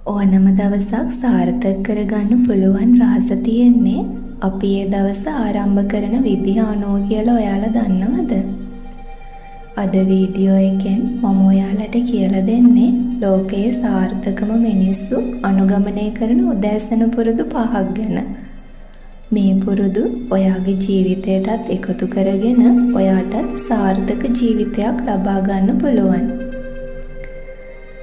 ඕනම දවසක් සාර්ථක කරගන්න පුළුවන් රහස තියෙන්නේ අපි ඒ දවස ආරම්භ කරන විදිහ අනුව කියලා ඔයාලා දන්නවද? අද වීඩියෝ එකෙන් මම ඔයාලට කියලා දෙන්නේ ලෝකයේ සාර්ථකම මිනිස්සු අනුගමනය කරන උදෑසන පුරුදු 5ක් ගැන. මේ පුරුදු ඔයාගේ ජීවිතයටත් එකතු කරගෙන ඔයාටත් සාර්ථක ජීවිතයක් ලබා ගන්න පුළුවන්.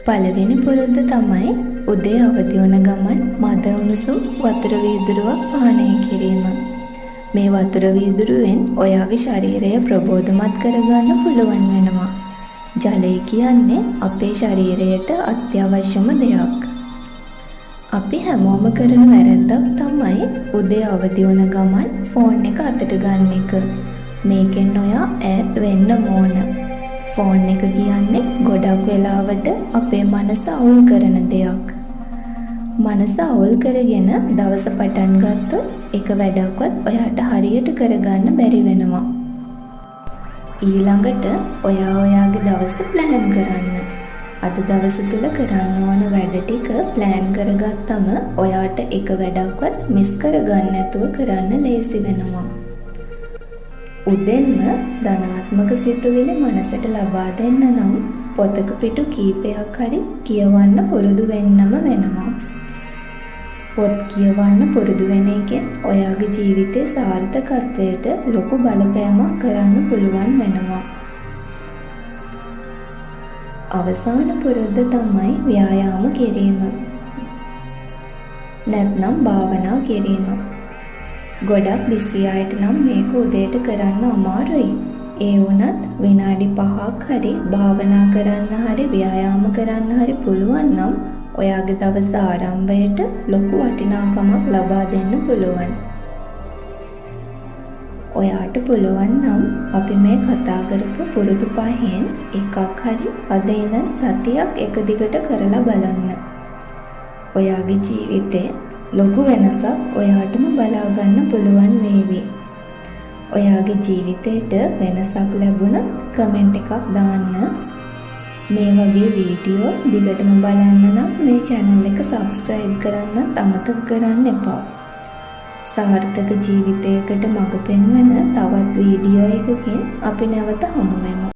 පළවෙනි පුරුද්ද තමයි උදේ අවදි වන ගමන් මද උණුසුම් වතුර වීදුරුවක් පානය කිරීම. මේ වතුර වීදුරුවෙන් ඔයාගේ ශරීරය ප්‍රබෝධමත් කරගන්න පුළුවන් වෙනවා. ජලය කියන්නේ අපේ ශරීරයට අත්‍යවශ්‍යම දෙයක්. අපි හැමෝම කරන වැරද්දක් තමයි උදේ අවදි වන ගමන් ෆෝන් එක අතට ගන්න එක. මේකෙන් ඔයා ඈත් වෙන්න ඕන. ෆෝන් එක කියන්නේ ගොඩක් වෙලාවට අපේ මනස අවුල් කරන දෙයක්. මනස අවුල් කරගෙන දවස පටන් ගත්තොත් එක වැඩක්වත් ඔයාට හරියට කරගන්න බැරි වෙනවා. ඊළඟට ඔයා ඔයාගේ දවස ප්ලෑන් කරන්න. අද දවස තුල කරන්න ඕන වැඩ ටික ප්ලෑන් කරගත්තම ඔයාට එක වැඩක්වත් මිස් කරගන්න නැතුව කරන්න ලේසි වෙනවා. උදෙන්ම ධනාත්මක සිතුවිලි මනසට ලබා දෙන්න නම් පොතක පිටු කීපයක් හරි කියවන්න පුරුදු වෙන්නම වෙනවා. පොත් කියවන්න පුරුදු වෙන එකෙන් ඔයාගේ ජීවිතේ සාර්ථකත්වයට ලොකු බලපෑමක් කරන්න පුළුවන් වෙනවා. අවසාන පුරුද්ද තමයි ව්‍යායාම කිරීම. නැත්නම් භාවනා කිරීම. ගොඩක් බිසි අයට නම් මේක උදේට කරන්න අමාරුයි. ඒ වුණත් විනාඩි 5ක් හරි භාවනා කරන්න හරි ව්‍යායාම කරන්න හරි පුළුවන් නම් ඔයාගේ දවස ආරම්භයට ලොකු වටිනාකමක් ලබා දෙන්න පුළුවන්. ඔයාට පුළුවන් නම් අපි මේ කතා කරපු පුරුදු 5න් එකක් හරි අද ඉඳන් සතියක් එක දිගට කරලා බලන්න. ඔයාගේ ජීවිතේ ලොකු වෙනසක් ඔයාටම බලා ගන්න පුළුවන් වේවි. ඔයාගේ ජීවිතේට වෙනසක් ලැබුණොත් කමෙන්ට් එකක් දාන්න. මේ වගේ වීඩියෝ දිගටම බලන්න නම් මේ channel එක subscribe කරන්නත් අමතක කරන්න එපා. සාර්ථක ජීවිතයකට මඟ පෙන්වන තවත් වීඩියෝ එකකින් අපි නැවත හමු වෙමු.